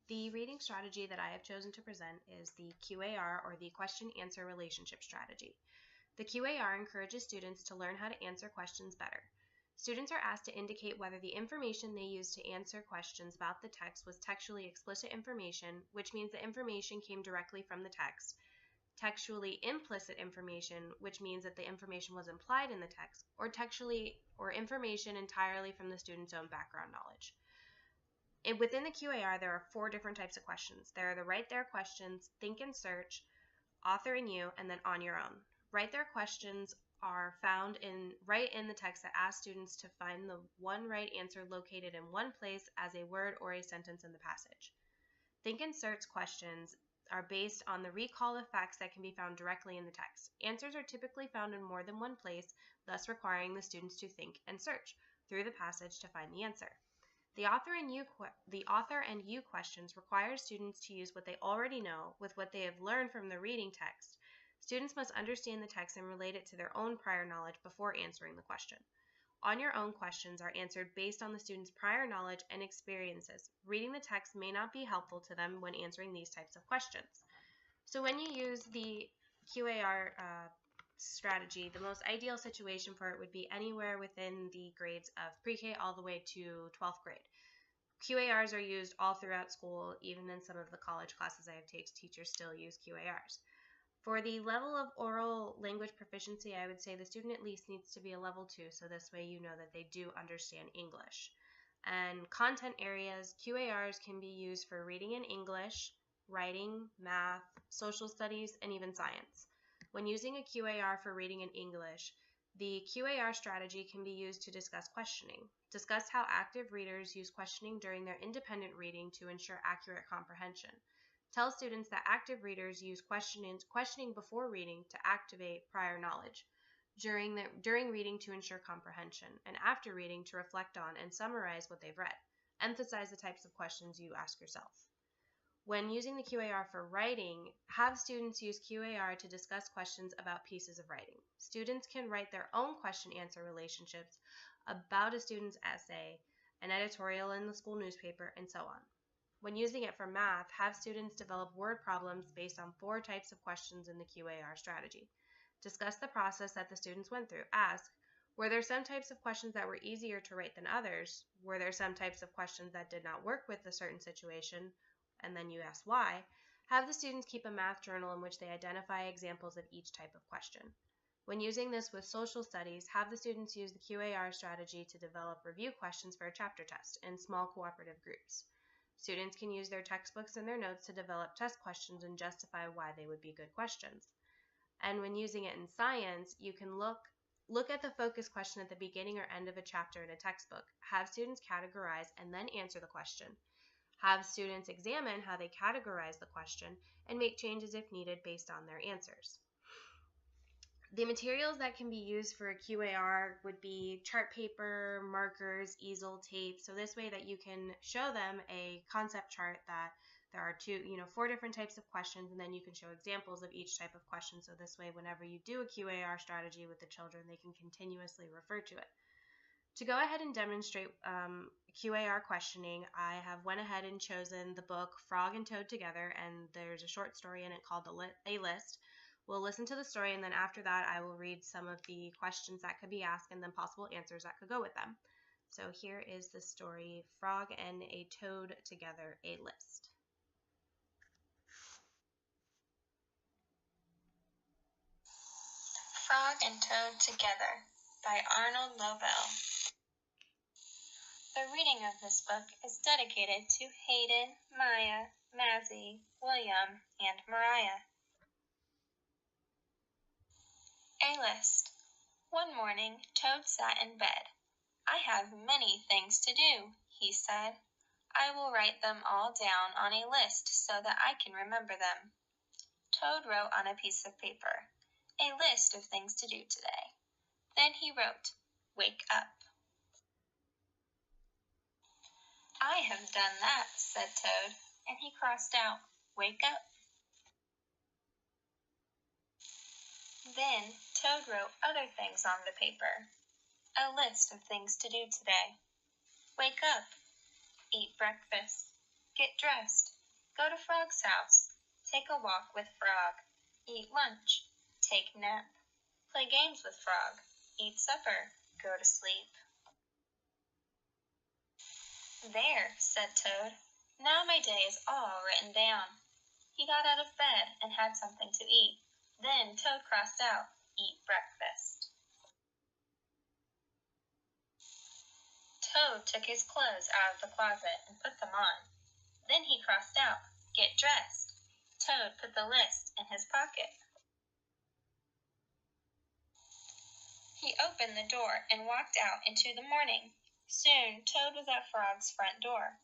The reading strategy that I have chosen to present is the QAR, or the question-answer relationship strategy. The QAR encourages students to learn how to answer questions better. Students are asked to indicate whether the information they used to answer questions about the text was textually explicit information, which means the information came directly from the text, textually implicit information, which means that the information was implied in the text, or textually or information entirely from the student's own background knowledge. Within the QAR, there are 4 different types of questions. There are the Write There questions, Think and Search, Author and You, and then On Your Own. Write There questions are found right in the text that ask students to find the one right answer located in one place as a word or a sentence in the passage. Think and Search questions are based on the recall of facts that can be found directly in the text. Answers are typically found in more than one place, thus requiring the students to think and search through the passage to find the answer. The author and you questions require students to use what they already know with what they have learned from the reading text. Students must understand the text and relate it to their own prior knowledge before answering the question. On Your Own questions are answered based on the student's prior knowledge and experiences. Reading the text may not be helpful to them when answering these types of questions. So when you use the QAR strategy, the most ideal situation for it would be anywhere within the grades of pre-K all the way to 12th grade. QARs are used all throughout school. Even in some of the college classes I have taken, teachers still use QARs. For the level of oral language proficiency, I would say the student at least needs to be a level 2, so this way you know that they do understand English. And content areas, QARs can be used for reading in English, writing, math, social studies, and even science. When using a QAR for reading in English, the QAR strategy can be used to discuss questioning. Discuss how active readers use questioning during their independent reading to ensure accurate comprehension. Tell students that active readers use questioning before reading to activate prior knowledge, during reading to ensure comprehension, and after reading to reflect on and summarize what they've read. Emphasize the types of questions you ask yourself. When using the QAR for writing, have students use QAR to discuss questions about pieces of writing. Students can write their own question-answer relationships about a student's essay, an editorial in the school newspaper, and so on. When using it for math, have students develop word problems based on 4 types of questions in the QAR strategy. Discuss the process that the students went through. Ask, were there some types of questions that were easier to write than others? Were there some types of questions that did not work with a certain situation? And then you ask why. Have the students keep a math journal in which they identify examples of each type of question. When using this with social studies, have the students use the QAR strategy to develop review questions for a chapter test in small cooperative groups. Students can use their textbooks and their notes to develop test questions and justify why they would be good questions. And when using it in science, you can look at the focus question at the beginning or end of a chapter in a textbook. Have students categorize and then answer the question. Have students examine how they categorize the question and make changes if needed based on their answers. The materials that can be used for a QAR would be chart paper, markers, easel, tape. So this way that you can show them a concept chart that there are 4 different types of questions, and then you can show examples of each type of question. So this way, whenever you do a QAR strategy with the children, they can continuously refer to it. To go ahead and demonstrate QAR questioning, I have went ahead and chosen the book Frog and Toad Together, and there's a short story in it called A List. We'll listen to the story, and then after that I will read some of the questions that could be asked and then possible answers that could go with them. So here is the story, Frog and a Toad Together, A List. Frog and Toad Together by Arnold Lobel. The reading of this book is dedicated to Hayden, Maya, Mazzy, William, and Mariah. A List. One morning, Toad sat in bed. "I have many things to do," he said. "I will write them all down on a list so that I can remember them." Toad wrote on a piece of paper, "A list of things to do today." Then he wrote, "Wake up." "I have done that," said Toad, and he crossed out, "Wake up." Then Toad wrote other things on the paper. A list of things to do today. Wake up. Eat breakfast. get dressed, go to Frog's house, take a walk with Frog, eat lunch, take nap, play games with Frog, eat supper, go to sleep. There, said Toad. Now my day is all written down. He got out of bed and had something to eat. Then Toad crossed out, eat breakfast. Toad took his clothes out of the closet and put them on. Then he crossed out, get dressed. Toad put the list in his pocket. He opened the door and walked out into the morning. Soon Toad was at Frog's front door.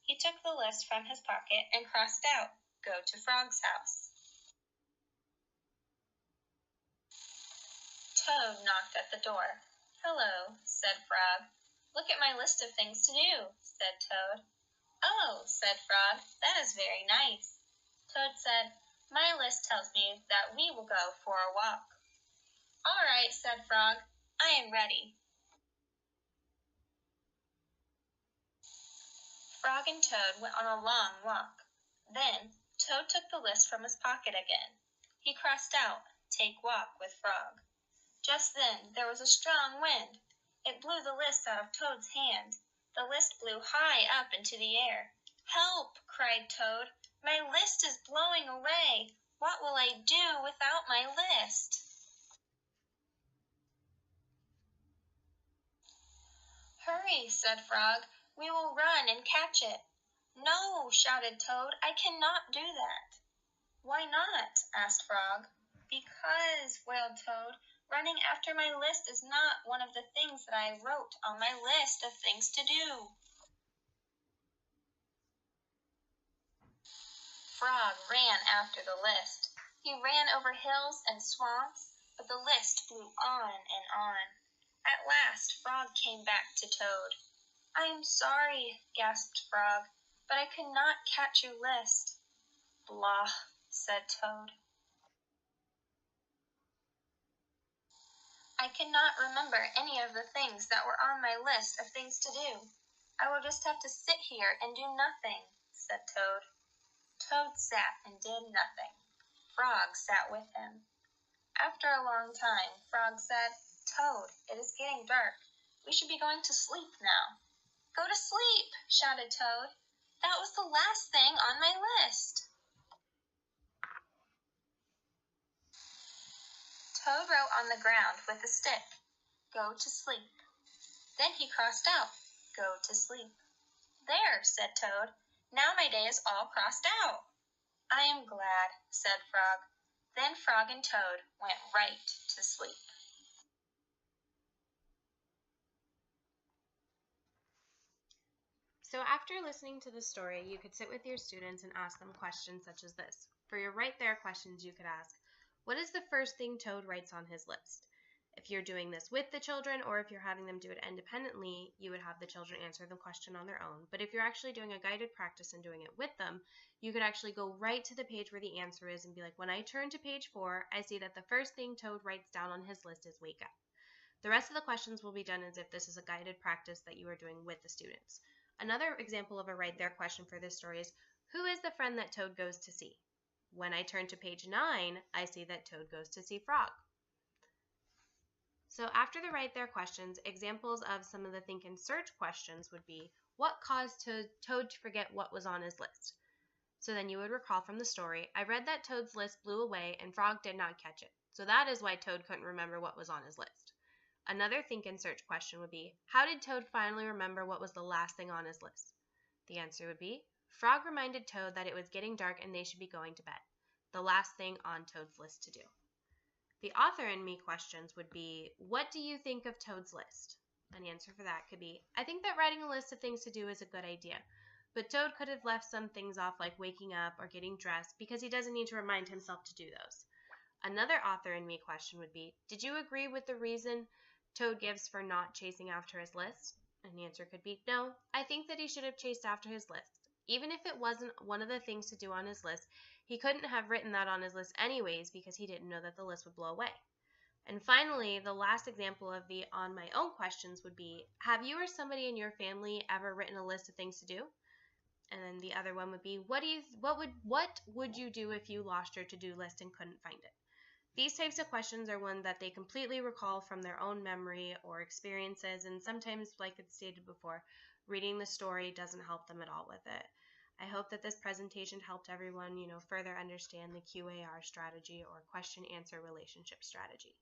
He took the list from his pocket and crossed out, go to Frog's house. Toad knocked at the door. Hello, said Frog. Look at my list of things to do, said Toad. Oh, said Frog, that is very nice. Toad said, my list tells me that we will go for a walk. All right, said Frog, I am ready. Frog and Toad went on a long walk. Then Toad took the list from his pocket again. He crossed out, take walk with Frog. Just then there was a strong wind. It blew the list out of Toad's hand. The list blew high up into the air. Help, cried Toad. My list is blowing away. What will I do without my list? Hurry, said Frog. We will run and catch it. No, shouted Toad. I cannot do that. Why not? asked Frog. Because, wailed Toad, running after my list is not one of the things that I wrote on my list of things to do. Frog ran after the list. He ran over hills and swamps, but the list flew on and on. At last Frog came back to Toad. I am sorry, gasped Frog, but I could not catch your list. Blah, said Toad. I cannot remember any of the things that were on my list of things to do. I will just have to sit here and do nothing, said Toad. Toad sat and did nothing. Frog sat with him. After a long time, Frog said, Toad, it is getting dark. We should be going to sleep now. Go to sleep, shouted Toad. That was the last thing on my list. Toad wrote on the ground with a stick, go to sleep. Then he crossed out, go to sleep. There, said Toad. Now my day is all crossed out. I am glad, said Frog. Then Frog and Toad went right to sleep. So after listening to the story, you could sit with your students and ask them questions such as this. For your right there questions, you could ask, what is the first thing Toad writes on his list? If you're doing this with the children or if you're having them do it independently, you would have the children answer the question on their own. But if you're actually doing a guided practice and doing it with them, you could actually go right to the page where the answer is and be like, when I turn to page 4, I see that the first thing Toad writes down on his list is wake up. The rest of the questions will be done as if this is a guided practice that you are doing with the students. Another example of a right there question for this story is, who is the friend that Toad goes to see? When I turn to page 9, I see that Toad goes to see Frog. So after the right there questions, examples of some of the think and search questions would be, what caused Toad to forget what was on his list? So then you would recall from the story, I read that Toad's list blew away and Frog did not catch it. So that is why Toad couldn't remember what was on his list. Another think and search question would be, how did Toad finally remember what was the last thing on his list? The answer would be, Frog reminded Toad that it was getting dark and they should be going to bed. The last thing on Toad's list to do. The author in me questions would be, what do you think of Toad's list? An answer for that could be, I think that writing a list of things to do is a good idea, but Toad could have left some things off like waking up or getting dressed because he doesn't need to remind himself to do those. Another author in me question would be, did you agree with the reason Toad gives for not chasing after his list? And the answer could be, no, I think that he should have chased after his list. Even if it wasn't one of the things to do on his list, he couldn't have written that on his list anyways because he didn't know that the list would blow away. And finally, the last example of the on my own questions would be, have you or somebody in your family ever written a list of things to do? And then the other one would be, what would you do if you lost your to-do list and couldn't find it? These types of questions are one that they completely recall from their own memory or experiences, and sometimes, like it's stated before, reading the story doesn't help them at all with it. I hope that this presentation helped everyone, further understand the QAR strategy or question-answer relationship strategy.